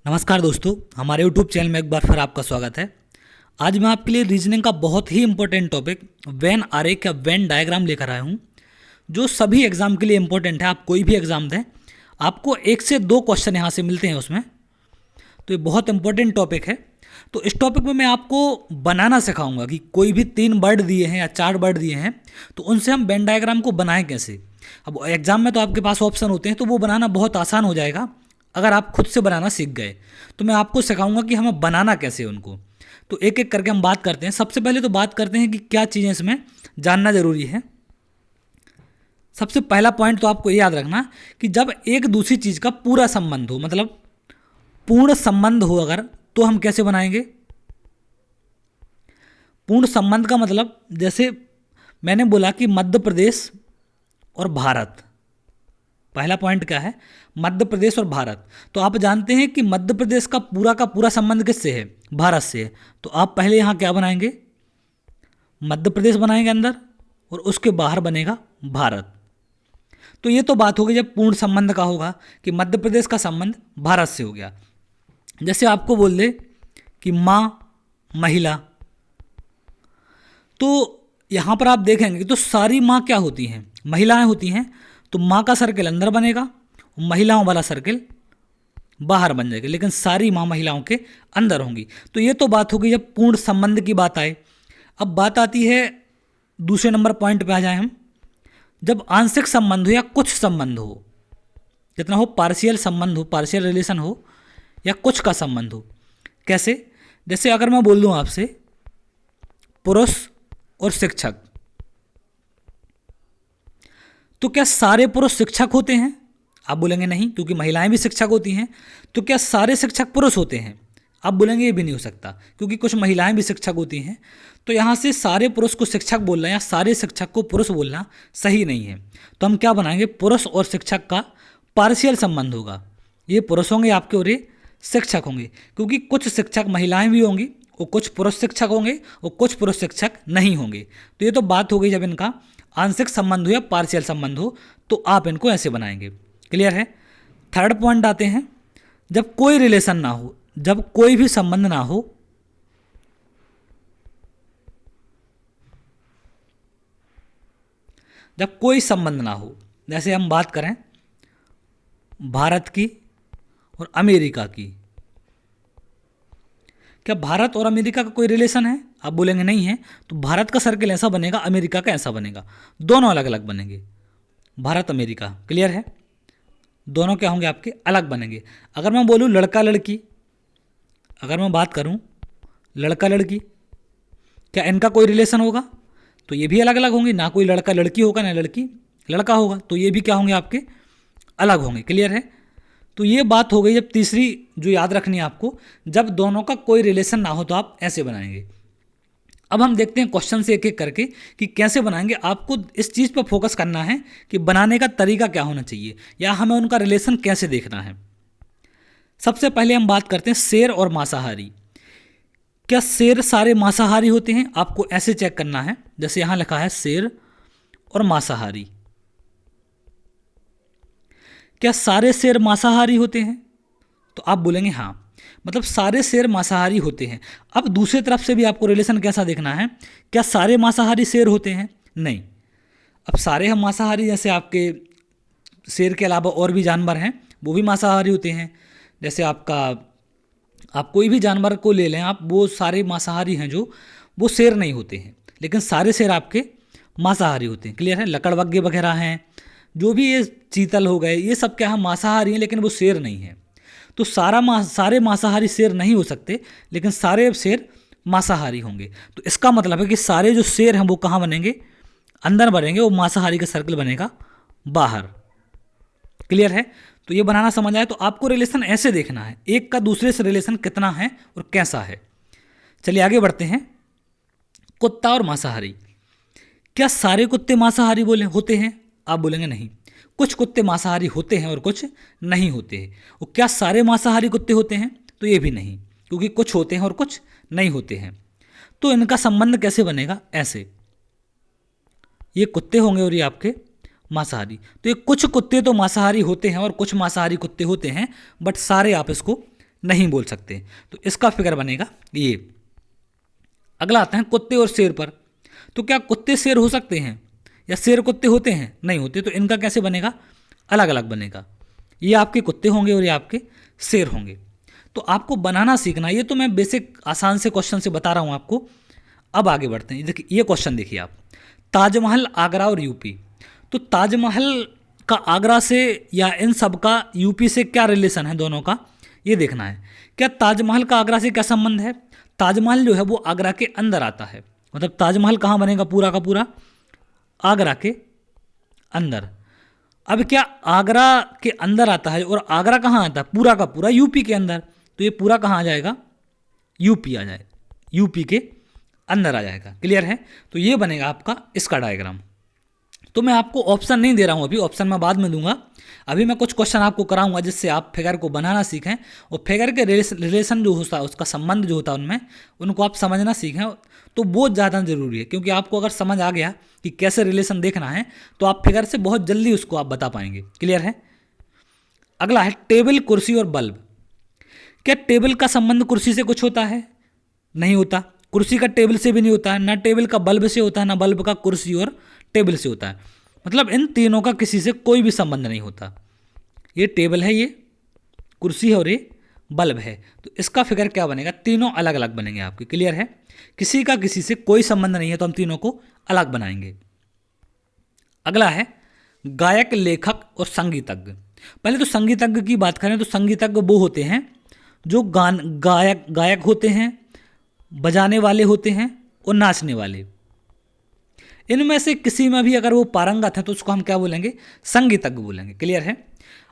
नमस्कार दोस्तों, हमारे YouTube चैनल में एक बार फिर आपका स्वागत है। आज मैं आपके लिए रीजनिंग का बहुत ही इंपॉर्टेंट टॉपिक वेन आरेख या वेन डायग्राम लेकर आया हूँ, जो सभी एग्जाम के लिए इंपॉर्टेंट है। आप कोई भी एग्जाम दें, आपको 1 से 2 क्वेश्चन यहाँ से मिलते हैं उसमें, तो ये बहुत इंपॉर्टेंट टॉपिक है। तो इस टॉपिक में मैं आपको बनाना सिखाऊंगा कि कोई भी 3 वर्ड दिए हैं या 4 वर्ड दिए हैं तो उनसे हम वेन डायग्राम को बनाएं कैसे। अब एग्जाम में तो आपके पास ऑप्शन होते हैं, तो वो बनाना बहुत आसान हो जाएगा अगर आप खुद से बनाना सीख गए। तो मैं आपको सिखाऊंगा कि हमें बनाना कैसे उनको। तो एक एक करके हम बात करते हैं। सबसे पहले तो बात करते हैं कि क्या चीज़ें इसमें जानना जरूरी है। सबसे पहला पॉइंट तो आपको ये याद रखना कि जब एक दूसरी चीज़ का पूरा संबंध हो, मतलब पूर्ण संबंध हो अगर, तो हम कैसे बनाएंगे। पूर्ण संबंध का मतलब, जैसे मैंने बोला कि मध्य प्रदेश और भारत, पहला पॉइंट क्या है, मध्य प्रदेश और भारत। तो आप जानते हैं कि मध्य प्रदेश का पूरा संबंध किससे है, भारत से है। तो आप पहले यहाँ क्या बनाएंगे, मध्य प्रदेश बनाएंगे अंदर, और उसके बाहर बनेगा भारत। तो ये तो बात होगी जब पूर्ण संबंध का होगा कि मध्य प्रदेश का संबंध भारत से हो गया। जैसे आपको बोल दे कि माँ महिला, तो यहाँ पर आप देखेंगे तो सारी माँ क्या होती हैं, महिलाएं होती हैं। तो माँ का सर्किल अंदर बनेगा, महिलाओं वाला सर्किल बाहर बन जाएगा, लेकिन सारी माँ महिलाओं के अंदर होंगी। तो ये तो बात होगी जब पूर्ण संबंध की बात आए। अब बात आती है दूसरे नंबर पॉइंट पे आ जाए हम, जब आंशिक संबंध हो या कुछ संबंध हो, जितना हो पार्शियल संबंध हो, पार्शियल रिलेशन हो, या कुछ का संबंध हो। कैसे, जैसे अगर मैं बोल दूं आपसे पुरुष और शिक्षक, तो क्या सारे पुरुष शिक्षक होते हैं? आप बोलेंगे नहीं, क्योंकि महिलाएं भी शिक्षक होती हैं। तो क्या सारे शिक्षक पुरुष होते हैं? आप बोलेंगे ये भी नहीं हो सकता, क्योंकि कुछ महिलाएं भी शिक्षक होती हैं। तो यहाँ से सारे पुरुष को शिक्षक बोलना या सारे शिक्षक को पुरुष बोलना सही नहीं है। तो हम क्या बनाएंगे, पुरुष और शिक्षक का पार्शियल संबंध होगा। ये पुरुष होंगे आपके और ये शिक्षक होंगे, क्योंकि कुछ शिक्षक महिलाएं भी होंगी और कुछ पुरुष शिक्षक होंगे और कुछ पुरुष शिक्षक नहीं होंगे। तो ये तो बात हो गई जब इनका आंशिक संबंध हो या पार्शियल संबंध हो, तो आप इनको ऐसे बनाएंगे। क्लियर है। थर्ड पॉइंट आते हैं, जब कोई रिलेशन ना हो, जब कोई भी संबंध ना हो, जब कोई संबंध ना हो। जैसे हम बात करें भारत की और अमेरिका की, क्या भारत और अमेरिका का कोई रिलेशन है? आप बोलेंगे नहीं है। तो भारत का सर्किल ऐसा बनेगा, अमेरिका का ऐसा बनेगा, दोनों अलग अलग बनेंगे, भारत अमेरिका। क्लियर है। दोनों क्या होंगे आपके, अलग बनेंगे। अगर मैं बोलूँ लड़का लड़की, अगर मैं बात करूँ लड़का लड़की, क्या इनका कोई रिलेशन होगा? तो ये भी अलग अलग होंगे, ना कोई लड़का लड़की होगा ना लड़की लड़का होगा। तो ये भी क्या होंगे आपके, अलग होंगे। क्लियर है। तो ये बात हो गई। जब तीसरी जो याद रखनी है आपको, जब दोनों का कोई रिलेशन ना हो तो आप ऐसे बनाएंगे। अब हम देखते हैं क्वेश्चन से एक एक करके कि कैसे बनाएंगे। आपको इस चीज़ पर फोकस करना है कि बनाने का तरीका क्या होना चाहिए या हमें उनका रिलेशन कैसे देखना है। सबसे पहले हम बात करते हैं शेर और मांसाहारी। क्या शेर सारे मांसाहारी होते हैं? आपको ऐसे चेक करना है, जैसे यहां लिखा है शेर और मांसाहारी। क्या सारे शेर मांसाहारी होते हैं? तो आप बोलेंगे हाँ, मतलब सारे शेर मांसाहारी होते हैं। अब दूसरी तरफ से भी आपको रिलेशन कैसा देखना है, क्या सारे मांसाहारी शेर होते हैं? नहीं। अब सारे हम मांसाहारी, जैसे आपके शेर के अलावा और भी जानवर हैं वो भी मांसाहारी होते हैं। जैसे आप कोई भी जानवर को ले लें आप, वो सारे मांसाहारी हैं, जो वो शेर नहीं होते हैं, लेकिन सारे शेर आपके मांसाहारी होते हैं। क्लियर है। लकड़बग्घे वगैरह हैं, जो भी ये चीतल हो गए, ये सब क्या है, मांसाहारी हैं, लेकिन वो शेर नहीं है। तो सारे मांसाहारी शेर नहीं हो सकते, लेकिन सारे शेर मांसाहारी होंगे। तो इसका मतलब है कि सारे जो शेर हैं वो कहाँ बनेंगे, अंदर बनेंगे, वो मांसाहारी का सर्कल बनेगा बाहर। क्लियर है। तो ये बनाना समझ आए। तो आपको रिलेशन ऐसे देखना है, एक का दूसरे से रिलेशन कितना है और कैसा है। चलिए आगे बढ़ते हैं। कुत्ता और मांसाहारी, क्या सारे कुत्ते मांसाहारी होते हैं? आप बोलेंगे नहीं, कुछ कुत्ते मांसाहारी होते हैं और कुछ नहीं होते हैं। और क्या सारे मांसाहारी कुत्ते होते हैं? तो ये भी नहीं, क्योंकि कुछ होते हैं और कुछ नहीं होते हैं। तो इनका संबंध कैसे बनेगा, ऐसे, ये कुत्ते होंगे और ये आपके मांसाहारी। तो ये कुछ कुत्ते तो मांसाहारी होते हैं और कुछ मांसाहारी कुत्ते होते हैं, बट सारे आप इसको नहीं बोल सकते। तो इसका फिगर बनेगा ये। अगला आता है कुत्ते और शेर पर। तो क्या कुत्ते शेर हो सकते हैं या शेर कुत्ते होते हैं? नहीं होते। तो इनका कैसे बनेगा? अलग अलग बनेगा। ये आपके कुत्ते होंगे और ये आपके शेर होंगे। तो आपको बनाना सीखना, ये तो मैं बेसिक आसान से क्वेश्चन से बता रहा हूँ आपको। अब आगे बढ़ते हैं। देखिए ये क्वेश्चन देखिए आप, ताजमहल आगरा और यूपी। तो ताजमहल का आगरा से या इन सब का यूपी से क्या रिलेशन है दोनों का, ये देखना है। क्या ताजमहल का आगरा से क्या संबंध है? ताजमहल जो है वो आगरा के अंदर आता है, मतलब ताजमहल कहाँ बनेगा? पूरा का पूरा आगरा के अंदर। अब क्या आगरा के अंदर आता है और आगरा कहाँ आता है? पूरा का पूरा यूपी के अंदर। तो ये पूरा कहाँ आ जाएगा? यूपी आ जाएगा, यूपी के अंदर आ जाएगा। क्लियर है? तो ये बनेगा आपका इसका डायग्राम। तो मैं आपको ऑप्शन नहीं दे रहा हूँ अभी, ऑप्शन मैं बाद में दूंगा। अभी मैं कुछ क्वेश्चन आपको कराऊंगा जिससे आप फिगर को बनाना सीखें और फिगर के रिलेशन जो होता है, उसका संबंध जो होता है उनमें, उनको आप समझना सीखें। तो बहुत ज़्यादा ज़रूरी है, क्योंकि आपको अगर समझ आ गया कि कैसे रिलेशन देखना है तो आप फिगर से बहुत जल्दी उसको आप बता पाएंगे। क्लियर है? अगला है टेबल, कुर्सी और बल्ब। क्या टेबल का संबंध कुर्सी से कुछ होता है? नहीं होता। कुर्सी का टेबल से भी नहीं होता है, ना टेबल का बल्ब से होता है, ना बल्ब का कुर्सी और टेबल से होता है। मतलब इन तीनों का किसी से कोई भी संबंध नहीं होता। ये टेबल है, ये कुर्सी है और ये बल्ब है। तो इसका फिगर क्या बनेगा? तीनों अलग अलग बनेंगे आपके। क्लियर है? किसी का किसी से कोई संबंध नहीं है, तो हम तीनों को अलग बनाएंगे। अगला है गायक, लेखक और संगीतज्ञ। पहले तो संगीतज्ञ की बात करें तो संगीतज्ञ वो होते हैं जो गायक होते हैं, बजाने वाले होते हैं और नाचने वाले। इनमें से किसी में भी अगर वो पारंगत है तो उसको हम क्या बोलेंगे? संगीतज्ञ बोलेंगे। क्लियर है?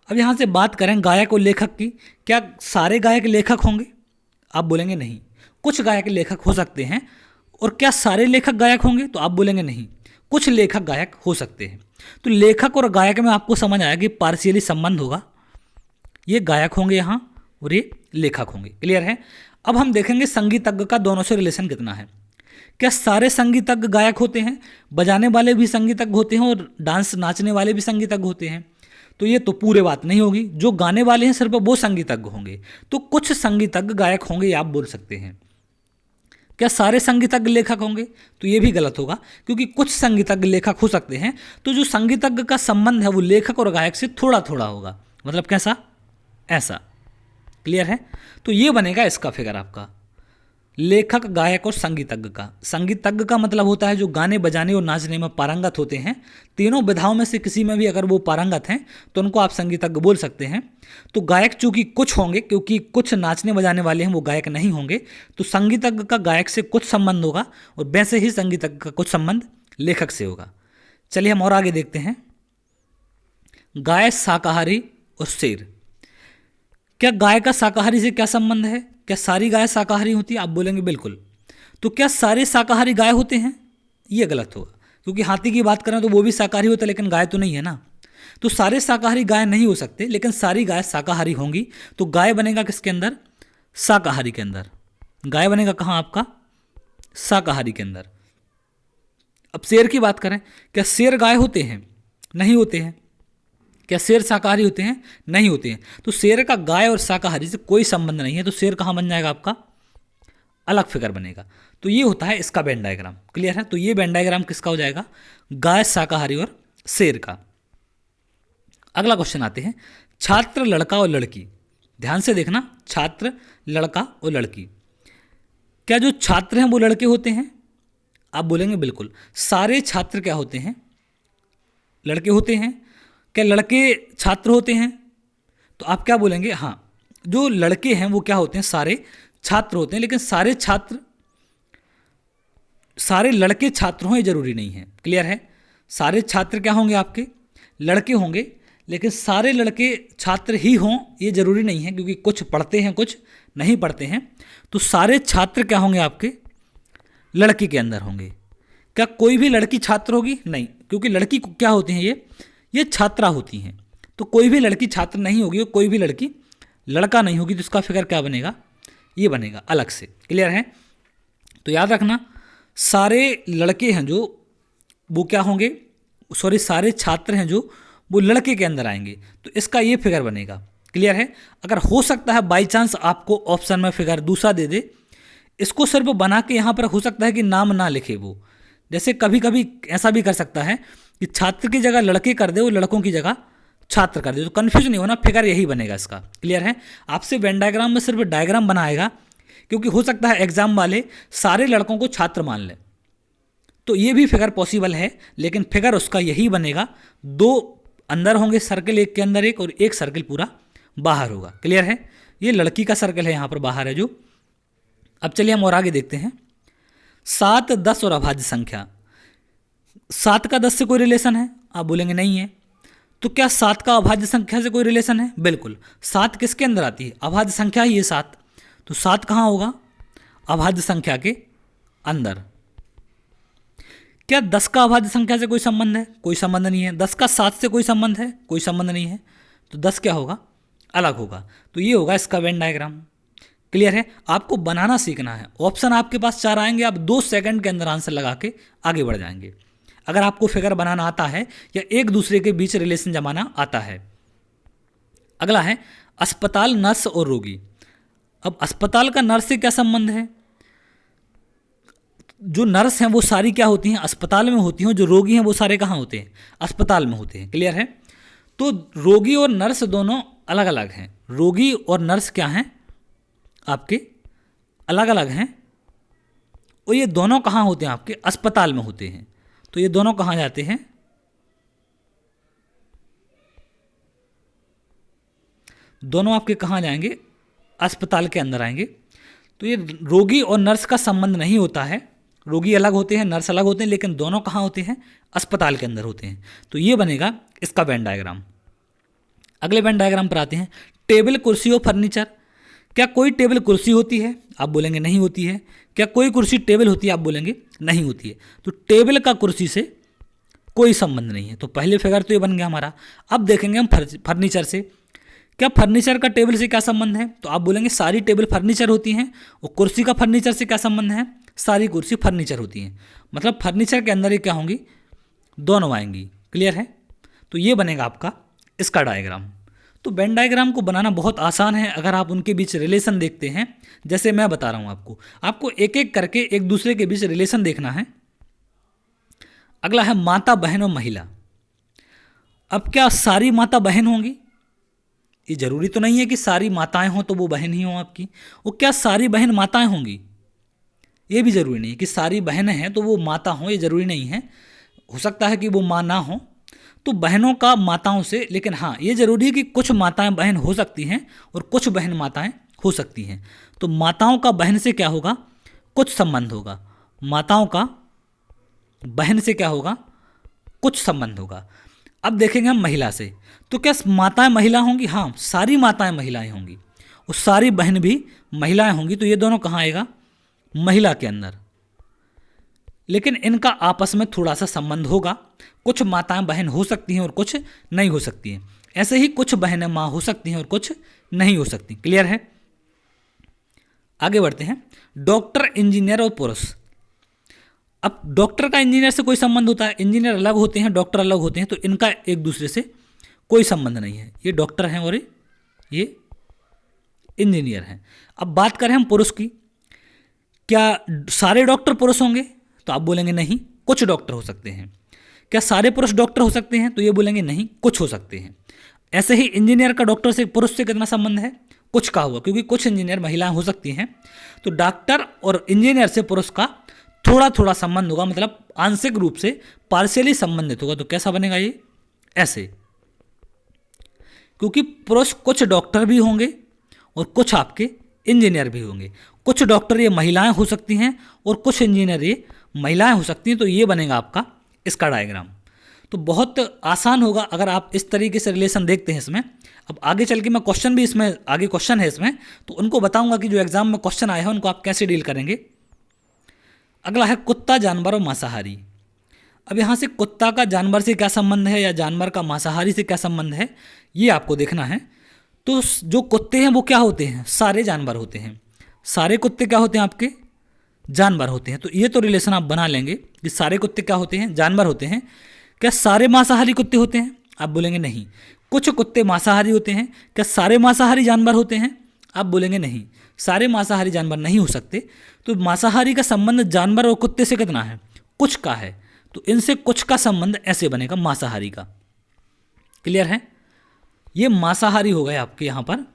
अब यहाँ से बात करें गायक और लेखक की। क्या सारे गायक लेखक होंगे? आप बोलेंगे नहीं। कुछ गायक लेखक हो सकते हैं। और क्या सारे लेखक गायक होंगे? तो आप बोलेंगे नहीं, कुछ लेखक गायक हो सकते हैं। तो लेखक और गायक में आपको समझ आया कि पार्शियली संबंध होगा। ये गायक होंगे यहाँ और ये लेखक होंगे। क्लियर है? अब हम देखेंगे संगीतज्ञ का दोनों से रिलेशन कितना है। क्या सारे संगीतज्ञ गायक होते हैं? बजाने वाले भी संगीतज्ञ होते हैं और डांस नाचने वाले भी संगीतज्ञ होते हैं? तो ये तो पूरे बात नहीं होगी। जो गाने वाले हैं सिर्फ वो संगीतज्ञ होंगे। तो कुछ संगीतज्ञ गायक होंगे, ये आप बोल सकते हैं। क्या सारे संगीतज्ञ लेखक होंगे? तो ये भी गलत होगा, क्योंकि कुछ संगीतज्ञ लेखक हो सकते हैं। तो जो संगीतज्ञ का संबंध है वो लेखक और गायक से थोड़ा थोड़ा होगा। मतलब कैसा? ऐसा। क्लियर है? तो ये बनेगा इसका फिगर आपका, लेखक, गायक और संगीतज्ञ का। संगीतज्ञ का मतलब होता है जो गाने बजाने और नाचने में पारंगत होते हैं। तीनों विधाओं में से किसी में भी अगर वो पारंगत हैं तो उनको आप संगीतज्ञ बोल सकते हैं। तो गायक चूंकि कुछ होंगे, क्योंकि कुछ नाचने बजाने वाले हैं, वो गायक नहीं होंगे। तो संगीतज्ञ का गायक से कुछ संबंध होगा और वैसे ही संगीतज्ञ का कुछ संबंध लेखक से होगा। चलिए हम और आगे देखते हैं। गाय, शाकाहारी और शेर। क्या गाय का शाकाहारी से क्या संबंध है? क्या सारी गाय शाकाहारी होती है? आप बोलेंगे बिल्कुल। तो क्या सारे शाकाहारी गाय होते हैं? ये गलत होगा, क्योंकि हाथी की बात करें तो वो भी शाकाहारी होता है, लेकिन गाय तो नहीं है ना। तो सारे शाकाहारी गाय नहीं हो सकते, लेकिन सारी गाय शाकाहारी होंगी। तो गाय बनेगा किसके अंदर? शाकाहारी के अंदर। गाय बनेगा कहाँ आपका? शाकाहारी के अंदर। अब शेर की बात करें, क्या शेर गाय होते हैं? नहीं होते हैं। क्या शेर शाकाहारी होते हैं? नहीं होते हैं। तो शेर का गाय और शाकाहारी से कोई संबंध नहीं है। तो शेर कहाँ बन जाएगा आपका? अलग फिगर बनेगा। तो ये होता है इसका वेन डायग्राम। क्लियर है? तो ये वेन डायग्राम किसका हो जाएगा? गाय, शाकाहारी और शेर का। अगला क्वेश्चन आते हैं, छात्र, लड़का और लड़की। ध्यान से देखना, छात्र, लड़का और लड़की। क्या जो छात्र हैं वो लड़के होते हैं? आप बोलेंगे बिल्कुल। सारे छात्र क्या होते हैं? लड़के होते हैं। क्या लड़के छात्र होते हैं? तो आप क्या बोलेंगे? हाँ, जो लड़के हैं वो क्या होते हैं? सारे छात्र होते हैं। लेकिन सारे छात्र, सारे लड़के छात्र हों ये जरूरी नहीं है। क्लियर है? सारे छात्र क्या होंगे आपके? लड़के होंगे। लेकिन सारे लड़के छात्र ही हों ये जरूरी नहीं है, क्योंकि कुछ पढ़ते हैं, कुछ नहीं पढ़ते हैं। तो सारे छात्र क्या होंगे आपके? लड़की के अंदर होंगे। क्या कोई भी लड़की छात्र होगी? नहीं, क्योंकि लड़की क्या होती हैं? ये छात्रा होती हैं। तो कोई भी लड़की छात्र नहीं होगी और कोई भी लड़की लड़का नहीं होगी। तो इसका फिगर क्या बनेगा? ये बनेगा अलग से। क्लियर है? तो याद रखना, सारे लड़के हैं जो वो क्या होंगे? सॉरी, सारे छात्र हैं जो वो लड़के के अंदर आएंगे। तो इसका ये फिगर बनेगा। क्लियर है। अगर हो सकता है बाई चांस आपको ऑप्शन में फिगर दूसरा दे दे, इसको सिर्फ बना के यहाँ पर हो सकता है कि नाम ना लिखे वो, जैसे कभी कभी ऐसा भी कर सकता है कि छात्र की जगह लड़के कर दे, वो लड़कों की जगह छात्र कर दे, तो कन्फ्यूज नहीं होना, फिगर यही बनेगा इसका। क्लियर है। आपसे वेन डायग्राम में सिर्फ डायग्राम बनाएगा, क्योंकि हो सकता है एग्जाम वाले सारे लड़कों को छात्र मान लें, तो ये भी फिगर पॉसिबल है, लेकिन फिगर उसका यही बनेगा, दो अंदर होंगे सर्कल, एक के अंदर एक, और एक सर्कल पूरा बाहर होगा। क्लियर है। ये लड़की का सर्कल है, यहाँ पर बाहर है जो। अब चलिए हम और आगे देखते हैं। 7, 10 और अभाज्य संख्या। 7 का 10 से कोई रिलेशन है? आप बोलेंगे नहीं है। तो क्या 7 का अभाज्य संख्या से कोई रिलेशन है? बिल्कुल। 7 किसके अंदर आती है? अभाज्य संख्या ही है 7, तो 7 कहाँ होगा? अभाज्य संख्या के अंदर। क्या 10 का अभाज्य संख्या से कोई संबंध है? कोई संबंध नहीं है। 10 का 7 से कोई संबंध है? कोई संबंध नहीं है। तो 10 क्या होगा? अलग होगा। तो ये होगा इसका वेन डायग्राम। क्लियर है। आपको बनाना सीखना है। ऑप्शन आपके पास 4 आएंगे, आप 2 सेकंड के अंदर आंसर लगा के आगे बढ़ जाएंगे, अगर आपको फिगर बनाना आता है या एक दूसरे के बीच रिलेशन जमाना आता है। अगला है अस्पताल, नर्स और रोगी। अब अस्पताल का नर्स से क्या संबंध है? जो नर्स हैं वो सारी क्या होती हैं? अस्पताल में होती हैं। जो रोगी हैं वो सारे कहाँ होते हैं? अस्पताल में होते हैं। क्लियर है। तो रोगी और नर्स दोनों अलग अलग हैं। रोगी और नर्स क्या हैं? आपके अलग अलग हैं, और ये दोनों कहाँ होते हैं? आपके अस्पताल में होते हैं। तो ये दोनों कहाँ जाते हैं? दोनों आपके कहाँ जाएंगे? अस्पताल के अंदर आएंगे। तो ये रोगी और नर्स का संबंध नहीं होता है। रोगी अलग होते हैं, नर्स अलग होते हैं, लेकिन दोनों कहाँ होते हैं? अस्पताल के अंदर होते हैं। तो ये बनेगा इसका वेन डायग्राम। अगले वेन डायग्राम पर आते हैं। टेबल, कुर्सी और फर्नीचर। क्या कोई टेबल कुर्सी होती है? आप बोलेंगे नहीं होती है। क्या कोई कुर्सी टेबल होती है? आप बोलेंगे नहीं होती है। तो टेबल का कुर्सी से कोई संबंध नहीं है। तो पहले फिगर तो ये बन गया हमारा। अब देखेंगे हम फर्नीचर से। क्या फर्नीचर का टेबल से क्या संबंध है? तो आप बोलेंगे सारी टेबल फर्नीचर होती हैं। और कुर्सी का फर्नीचर से क्या संबंध है? सारी कुर्सी फर्नीचर होती हैं। मतलब फर्नीचर के अंदर ही क्या होंगी? दोनों आएंगी। क्लियर है। तो ये बनेगा आपका इसका डायग्राम। तो वेन डायग्राम को बनाना बहुत आसान है, अगर आप उनके बीच रिलेशन देखते हैं, जैसे मैं बता रहा हूँ आपको एक एक करके एक दूसरे के बीच रिलेशन देखना है। अगला है माता, बहन और महिला। अब क्या सारी माता बहन होंगी? ये जरूरी तो नहीं है कि सारी माताएं हों तो वो बहन ही हों आपकी। और क्या सारी बहन माताएं होंगी? ये भी जरूरी नहीं कि सारी बहनें हैं तो वो माता हों, ये जरूरी नहीं है। हो सकता है कि वो माँ ना हो, तो बहनों का माताओं से, लेकिन हाँ ये जरूरी है कि कुछ माताएं बहन हो सकती हैं और कुछ बहन माताएं हो सकती हैं। तो माताओं का बहन से क्या होगा? कुछ संबंध होगा। माताओं का बहन से क्या होगा? कुछ संबंध होगा। अब देखेंगे हम महिला से। तो क्या माताएं महिला होंगी? हाँ, सारी माताएं महिलाएं होंगी और सारी बहन भी महिलाएं होंगी। तो ये दोनों कहाँ आएगा? महिला के अंदर। लेकिन इनका आपस में थोड़ा सा संबंध होगा। कुछ माताएं बहन हो सकती हैं और कुछ नहीं हो सकती हैं। ऐसे ही कुछ बहनें माँ हो सकती हैं और कुछ नहीं हो सकती। क्लियर है। आगे बढ़ते हैं। डॉक्टर, इंजीनियर और पुरुष। अब डॉक्टर का इंजीनियर से कोई संबंध होता है? इंजीनियर अलग होते हैं, डॉक्टर अलग होते हैं, तो इनका एक दूसरे से कोई संबंध नहीं है। ये डॉक्टर हैं और ये इंजीनियर हैं। अब बात करें हम पुरुष की। क्या सारे डॉक्टर पुरुष होंगे? तो आप बोलेंगे नहीं, कुछ डॉक्टर हो सकते हैं। क्या सारे पुरुष डॉक्टर हो सकते हैं? तो ये बोलेंगे नहीं, कुछ हो सकते हैं। ऐसे ही इंजीनियर का डॉक्टर से, पुरुष से कितना संबंध है? कुछ का हुआ, क्योंकि कुछ इंजीनियर महिलाएं हो सकती हैं। तो डॉक्टर और इंजीनियर से पुरुष का थोड़ा थोड़ा संबंध होगा, मतलब आंशिक रूप से पार्शियली संबंधित होगा। तो कैसा बनेगा ये? ऐसे। क्योंकि पुरुष कुछ डॉक्टर भी होंगे और कुछ आपके इंजीनियर भी होंगे। कुछ डॉक्टर ये महिलाएं हो सकती हैं और कुछ इंजीनियर ये महिलाएं हो सकती हैं। तो ये बनेगा आपका इसका डायग्राम। तो बहुत आसान होगा अगर आप इस तरीके से रिलेशन देखते हैं इसमें। अब आगे चल के मैं क्वेश्चन भी इसमें, आगे क्वेश्चन है इसमें, तो उनको बताऊंगा कि जो एग्जाम में क्वेश्चन आए हैं उनको आप कैसे डील करेंगे। अगला है कुत्ता, जानवर और मांसाहारी। अब यहाँ से कुत्ता का जानवर से क्या संबंध है या जानवर का मांसाहारी से क्या संबंध है, ये आपको देखना है। तो जो कुत्ते हैं वो क्या होते हैं? सारे जानवर होते हैं। सारे कुत्ते क्या होते हैं? आपके जानवर होते हैं। तो ये तो रिलेशन आप बना लेंगे कि सारे कुत्ते क्या होते हैं? जानवर होते हैं। क्या सारे मांसाहारी कुत्ते होते हैं? आप बोलेंगे नहीं, कुछ कुत्ते मांसाहारी होते हैं, क्या सारे मांसाहारी जानवर होते हैं? आप बोलेंगे नहीं, सारे मांसाहारी जानवर नहीं हो सकते। तो मांसाहारी का संबंध जानवर और कुत्ते से कितना है? कुछ का है, तो इनसे कुछ का संबंध ऐसे बनेगा मांसाहारी का। क्लियर है? ये मांसाहारी हो गए आपके यहाँ पर।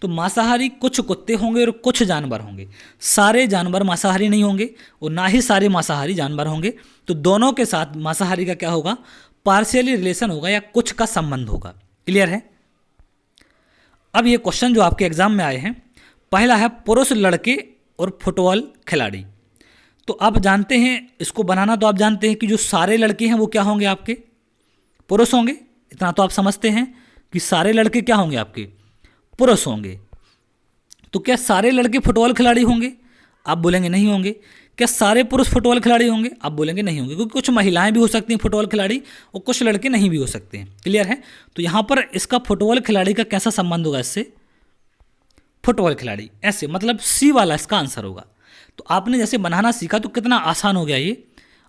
तो मांसाहारी कुछ कुत्ते होंगे और कुछ जानवर होंगे, सारे जानवर मांसाहारी नहीं होंगे और ना ही सारे मांसाहारी जानवर होंगे। तो दोनों के साथ मांसाहारी का क्या होगा? पार्शियली रिलेशन होगा या कुछ का संबंध होगा। क्लियर है? अब ये क्वेश्चन जो आपके एग्जाम में आए हैं, पहला है पुरुष लड़के और फुटबॉल खिलाड़ी। तो आप जानते हैं इसको बनाना, तो आप जानते हैं कि जो सारे लड़के हैं वो क्या होंगे? आपके पुरुष होंगे। इतना तो आप समझते हैं कि सारे लड़के क्या होंगे? आपके पुरुष होंगे। तो क्या सारे लड़के फुटबॉल खिलाड़ी होंगे? आप बोलेंगे नहीं होंगे। क्या सारे पुरुष फुटबॉल खिलाड़ी होंगे? आप बोलेंगे नहीं होंगे, क्योंकि कुछ महिलाएं भी हो सकती हैं फुटबॉल खिलाड़ी और कुछ लड़के नहीं भी हो सकते हैं। क्लियर है? तो यहाँ पर इसका फुटबॉल खिलाड़ी का कैसा संबंध होगा इससे? फुटबॉल खिलाड़ी, ऐसे मतलब सी वाला इसका आंसर होगा। तो आपने जैसे बनाना सीखा तो कितना आसान हो गया ये।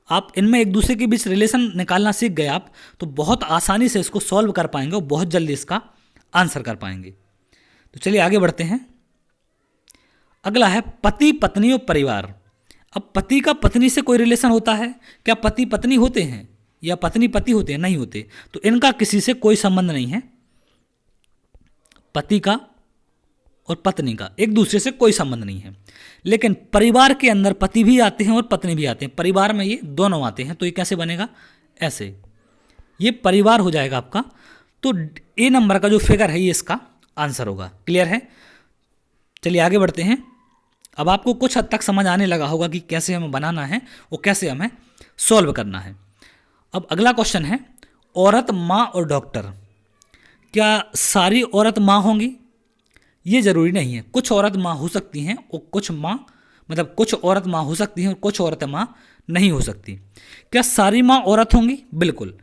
आप इनमें एक दूसरे के बीच रिलेशन निकालना सीख गए आप, तो बहुत आसानी से इसको सॉल्व कर पाएंगे और बहुत जल्दी इसका आंसर कर पाएंगे। तो चलिए आगे बढ़ते हैं। अगला है पति पत्नी और परिवार। अब पति का पत्नी से कोई रिलेशन होता है? क्या पति पत्नी होते हैं या पत्नी पति होते हैं? नहीं होते। तो इनका किसी से कोई संबंध नहीं है। पति का और पत्नी का एक दूसरे से कोई संबंध नहीं है। लेकिन परिवार के अंदर पति भी आते हैं और पत्नी भी आते हैं, परिवार में ये दोनों आते हैं। तो ये कैसे बनेगा? ऐसे, ये परिवार हो जाएगा आपका। तो ए नंबर का जो फिगर है ये इसका आंसर होगा। क्लियर है? चलिए आगे बढ़ते हैं। अब आपको कुछ हद तक समझ आने लगा होगा कि कैसे हमें बनाना है और कैसे हमें सॉल्व करना है। अब अगला क्वेश्चन है औरत, माँ और डॉक्टर। क्या सारी औरत माँ होंगी? ये जरूरी नहीं है। कुछ औरत माँ हो सकती हैं और कुछ औरत माँ हो सकती हैं और कुछ औरतें माँ नहीं हो सकती। क्या सारी माँ औरत होंगी? बिल्कुल।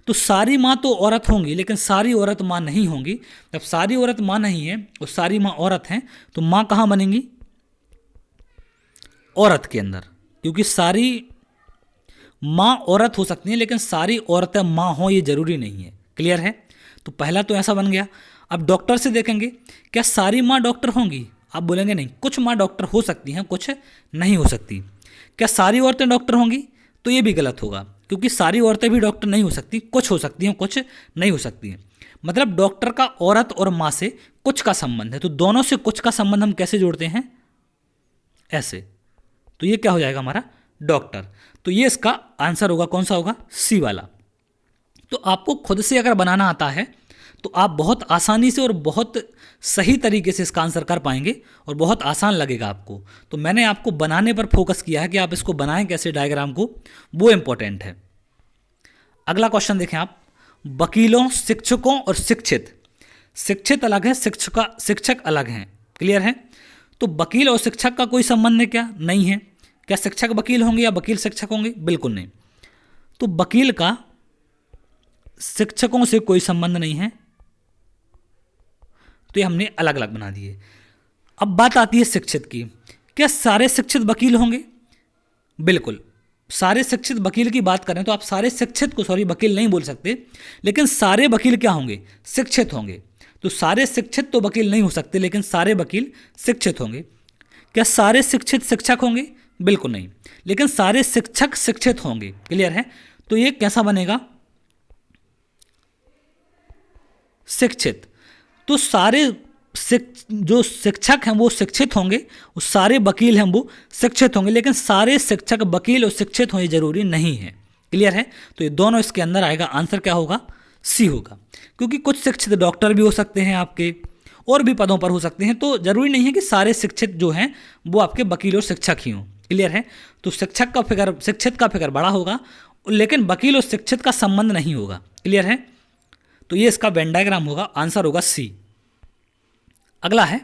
तो सारी माँ तो औरत होंगी, लेकिन सारी औरत माँ नहीं होंगी। जब सारी औरत माँ नहीं है और सारी माँ औरत हैं, तो माँ कहाँ बनेंगी? औरत के अंदर, क्योंकि सारी माँ औरत हो सकती हैं लेकिन सारी औरतें माँ हों ये जरूरी नहीं है। क्लियर है? तो पहला तो ऐसा बन गया। अब डॉक्टर से देखेंगे, क्या सारी माँ डॉक्टर होंगी? आप बोलेंगे नहीं, कुछ माँ डॉक्टर हो सकती हैं, कुछ नहीं हो सकती। क्या सारी औरतें डॉक्टर होंगी? तो ये भी गलत होगा, क्योंकि सारी औरतें भी डॉक्टर नहीं हो सकती, कुछ हो सकती हैं, कुछ नहीं हो सकती हैं। मतलब डॉक्टर का औरत और माँ से कुछ का संबंध है, तो दोनों से कुछ का संबंध हम कैसे जोड़ते हैं? ऐसे। तो ये क्या हो जाएगा हमारा? डॉक्टर। तो ये इसका आंसर होगा, कौन सा होगा? सी वाला। तो आपको खुद से अगर बनाना आता है तो आप बहुत आसानी से और बहुत सही तरीके से इसका आंसर कर पाएंगे और बहुत आसान लगेगा आपको। तो मैंने आपको बनाने पर फोकस किया है कि आप इसको बनाएं कैसे डायग्राम को, वो इम्पोर्टेंट है। अगला क्वेश्चन देखें आप। वकीलों, शिक्षकों और शिक्षित। शिक्षित अलग है, शिक्षक अलग हैं। क्लियर है? तो वकील और शिक्षक का कोई संबंध है क्या? नहीं है। क्या शिक्षक वकील होंगे या वकील शिक्षक होंगे? बिल्कुल नहीं। तो वकील का शिक्षकों से कोई संबंध नहीं है, तो ये हमने अलग अलग बना दिए। अब बात आती है शिक्षित की। क्या सारे शिक्षित वकील होंगे? बिल्कुल। सारे शिक्षित वकील की बात करें तो आप सारे शिक्षित को वकील नहीं बोल सकते, लेकिन सारे वकील क्या होंगे? शिक्षित होंगे। तो सारे शिक्षित तो वकील नहीं हो सकते, लेकिन सारे वकील शिक्षित होंगे। क्या सारे शिक्षित शिक्षक होंगे? बिल्कुल नहीं। लेकिन सारे शिक्षक शिक्षित होंगे। क्लियर है? तो ये कैसा बनेगा? शिक्षित। तो सारे जो शिक्षक हैं वो शिक्षित होंगे और सारे वकील हैं वो शिक्षित होंगे, लेकिन सारे शिक्षक वकील और शिक्षित हों ये जरूरी नहीं है। क्लियर है? तो ये दोनों इसके अंदर आएगा। आंसर क्या होगा? सी होगा। क्योंकि कुछ शिक्षित डॉक्टर भी हो सकते हैं आपके, और भी पदों पर हो सकते हैं, तो जरूरी नहीं है कि सारे शिक्षित जो हैं वो आपके वकील और शिक्षक ही हों। क्लियर है? तो शिक्षित का फिगर बड़ा होगा, लेकिन वकील और शिक्षित का संबंध नहीं होगा। क्लियर है? तो ये इसका वेन डायग्राम होगा। आंसर होगा सी। अगला है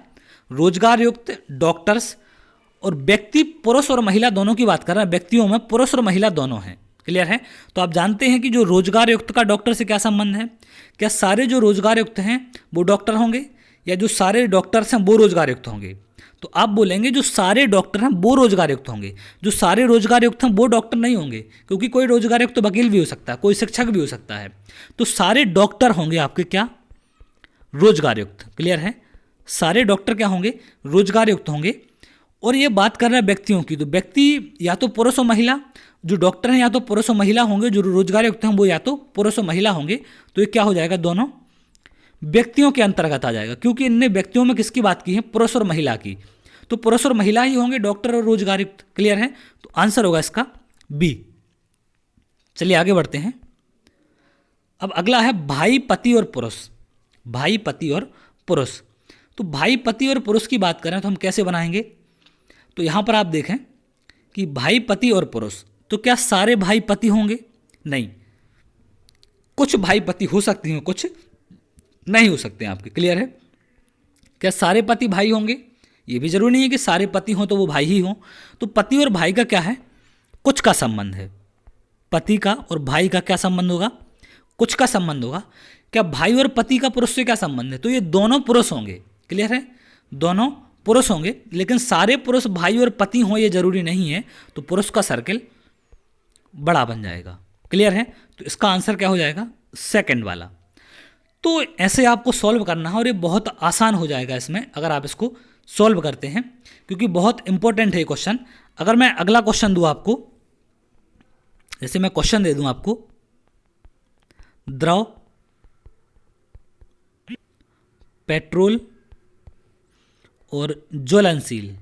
रोजगार युक्त, डॉक्टर्स और व्यक्ति, पुरुष और महिला दोनों की बात कर रहे हैं। व्यक्तियों में पुरुष और महिला दोनों हैं। क्लियर है? तो आप जानते हैं कि जो रोजगार युक्त का डॉक्टर से क्या संबंध है? क्या सारे जो रोजगार युक्त हैं वो डॉक्टर होंगे, या जो सारे डॉक्टर्स हैं वो रोजगार युक्त होंगे? तो आप बोलेंगे जो सारे डॉक्टर हैं वो रोजगार युक्त होंगे। जो सारे रोजगार युक्त हैं वो डॉक्टर नहीं होंगे, क्योंकि कोई रोजगार युक्त वकील भी हो सकता है, कोई शिक्षक भी हो सकता है। तो सारे डॉक्टर होंगे आपके क्या? रोजगार युक्त। क्लियर है? सारे डॉक्टर क्या होंगे? रोजगार युक्त होंगे। और ये बात कर रहा है व्यक्तियों की, तो व्यक्ति या तो पुरुष और महिला, जो डॉक्टर हैं या तो पुरुष और महिला होंगे, जो रोजगार युक्त हैं वो या तो पुरुष और महिला होंगे। तो ये क्या हो जाएगा? दोनों व्यक्तियों के अंतर्गत आ जाएगा, क्योंकि इनने व्यक्तियों में किसकी बात की है? पुरुष और महिला की। तो पुरुष और महिला ही होंगे डॉक्टर और रोजगार युक्त। क्लियर है? तो आंसर होगा इसका बी। चलिए आगे बढ़ते हैं। अब अगला है भाई, पति और पुरुष। भाई, पति और पुरुष। तो भाई, पति और पुरुष की बात करें तो हम कैसे बनाएंगे? तो यहां पर आप देखें कि भाई, पति और पुरुष, तो क्या सारे भाई पति होंगे? नहीं, कुछ भाई पति हो सकती हैं, कुछ नहीं हो सकते हैं आपके। क्लियर है? क्या सारे पति भाई होंगे? ये भी जरूरी नहीं है कि सारे पति हों तो वो भाई ही हों। तो पति और भाई का क्या है? कुछ का संबंध है। पति का और भाई का क्या संबंध होगा? कुछ का संबंध होगा। क्या भाई और पति का पुरुष से क्या संबंध है? तो ये दोनों पुरुष होंगे। क्लियर है? दोनों पुरुष होंगे, लेकिन सारे पुरुष भाई और पति हों ये जरूरी नहीं है। तो पुरुष का सर्किल बड़ा बन जाएगा। क्लियर है? तो इसका आंसर क्या हो जाएगा? सेकंड वाला। तो ऐसे आपको सॉल्व करना है और ये बहुत आसान हो जाएगा इसमें अगर आप इसको सॉल्व करते हैं, क्योंकि बहुत इंपॉर्टेंट है ये क्वेश्चन। अगर मैं अगला क्वेश्चन दूं आपको, जैसे मैं क्वेश्चन दे दूं आपको, द्रव, पेट्रोल और ज्वलनशील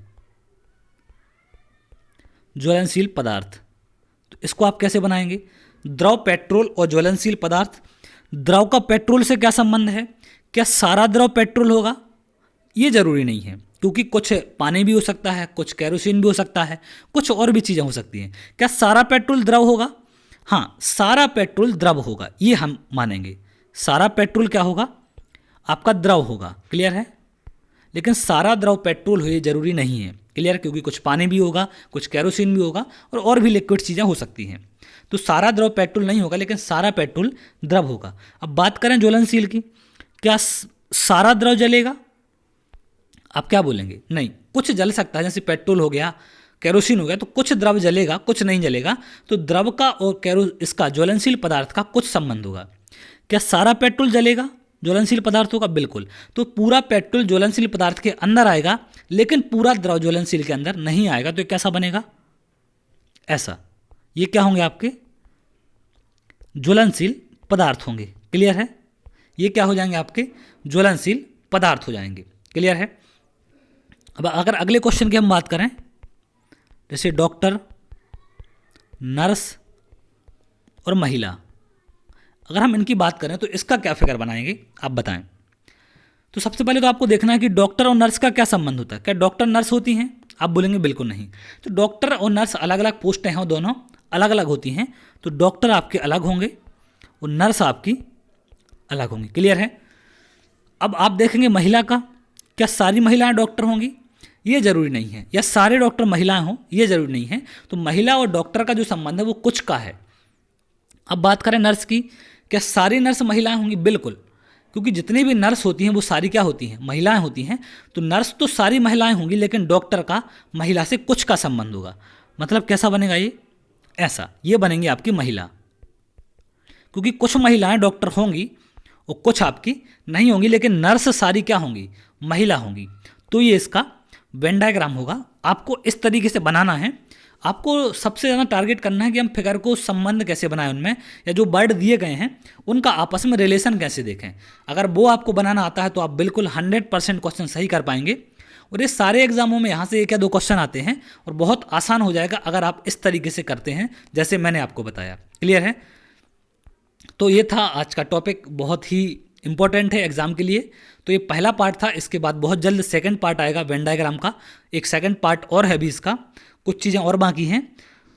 पदार्थ, तो इसको आप कैसे बनाएंगे? द्रव, पेट्रोल और ज्वलनशील पदार्थ। द्रव का पेट्रोल से क्या संबंध है? क्या सारा द्रव पेट्रोल होगा? ये जरूरी नहीं है, क्योंकि कुछ पानी भी हो सकता है, कुछ केरोसिन भी हो सकता है, कुछ और भी चीज़ें हो सकती हैं। क्या सारा पेट्रोल द्रव होगा? हाँ, सारा पेट्रोल द्रव होगा, ये हम मानेंगे। सारा पेट्रोल क्या होगा? आपका द्रव होगा। क्लियर है? लेकिन सारा द्रव पेट्रोल हो ये जरूरी नहीं है। क्लियर? क्योंकि कुछ पानी भी होगा, कुछ केरोसिन भी होगा और भी लिक्विड चीज़ें हो सकती हैं। तो सारा द्रव पेट्रोल नहीं होगा, लेकिन सारा पेट्रोल द्रव होगा। अब बात करें ज्वलनशील की, क्या सारा द्रव जलेगा? आप क्या बोलेंगे? नहीं, कुछ जल सकता है, जैसे पेट्रोल हो गया, केरोसिन हो गया, तो कुछ द्रव जलेगा, कुछ नहीं जलेगा। तो द्रव का और इसका ज्वलनशील पदार्थ का कुछ संबंध होगा। क्या सारा पेट्रोल जलेगा? ज्वलनशील पदार्थ होगा? बिल्कुल। तो पूरा पेट्रोल ज्वलनशील पदार्थ के अंदर आएगा, लेकिन पूरा द्रव ज्वलनशील के अंदर नहीं आएगा। तो कैसा बनेगा? ऐसा। ये क्या होंगे? आपके ज्वलनशील पदार्थ होंगे। क्लियर है? ये क्या हो जाएंगे? आपके ज्वलनशील पदार्थ हो जाएंगे। क्लियर है? अब अगर अगले क्वेश्चन की हम बात करें, जैसे डॉक्टर, नर्स और महिला, अगर हम इनकी बात करें तो इसका क्या फिगर बनाएंगे? आप बताएं। तो सबसे पहले तो आपको देखना है कि डॉक्टर और नर्स का क्या संबंध होता है। क्या डॉक्टर नर्स होती हैं? आप बोलेंगे बिल्कुल नहीं। तो डॉक्टर और नर्स अलग अलग पोस्टें हैं, दोनों अलग अलग होती हैं। तो डॉक्टर आपके अलग होंगे और नर्स आपकी अलग होंगी। क्लियर है? अब आप देखेंगे महिला का, क्या सारी महिलाएं डॉक्टर होंगी? ये जरूरी नहीं है। या सारे डॉक्टर महिलाएं हों? ये जरूरी नहीं है। तो महिला और डॉक्टर का जो संबंध है वो कुछ का है। अब बात करें नर्स की, क्या सारी नर्स महिलाएं होंगी? बिल्कुल, क्योंकि जितनी भी नर्स होती हैं वो सारी क्या होती हैं? महिलाएं होती हैं। तो नर्स तो सारी महिलाएं होंगी, लेकिन डॉक्टर का महिला से कुछ का संबंध होगा। मतलब कैसा बनेगा ये? ऐसा। ये बनेंगी आपकी महिला, क्योंकि कुछ महिलाएं डॉक्टर होंगी और कुछ आपकी नहीं होंगी, लेकिन नर्स सारी क्या होंगी? महिला होंगी। तो ये इसका वेन डायग्राम होगा। आपको इस तरीके से बनाना है। आपको सबसे ज़्यादा टारगेट करना है कि हम फिगर को संबंध कैसे बनाएं उनमें, या जो वर्ड दिए गए हैं उनका आपस में रिलेशन कैसे देखें। अगर वो आपको बनाना आता है तो आप बिल्कुल 100% क्वेश्चन सही कर पाएंगे। और ये सारे एग्जामों में यहाँ से 1 या 2 क्वेश्चन आते हैं और बहुत आसान हो जाएगा अगर आप इस तरीके से करते हैं जैसे मैंने आपको बताया। क्लियर है? तो ये था आज का टॉपिक, बहुत ही इंपॉर्टेंट है एग्जाम के लिए। तो ये पहला पार्ट था। इसके बाद बहुत जल्द सेकंड पार्ट आएगा वेन डायग्राम का। एक सेकंड पार्ट और है भी इसका, कुछ चीज़ें और बाकी हैं।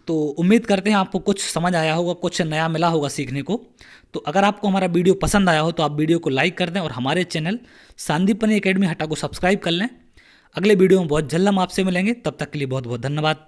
तो उम्मीद करते हैं आपको कुछ समझ आया होगा, कुछ नया मिला होगा सीखने को। तो अगर आपको हमारा वीडियो पसंद आया हो तो आप वीडियो को लाइक कर दें और हमारे चैनल संदीपनी एकेडमी हटा को सब्सक्राइब कर लें। अगले वीडियो में बहुत जल्द हम आपसे मिलेंगे। तब तक के लिए बहुत बहुत धन्यवाद।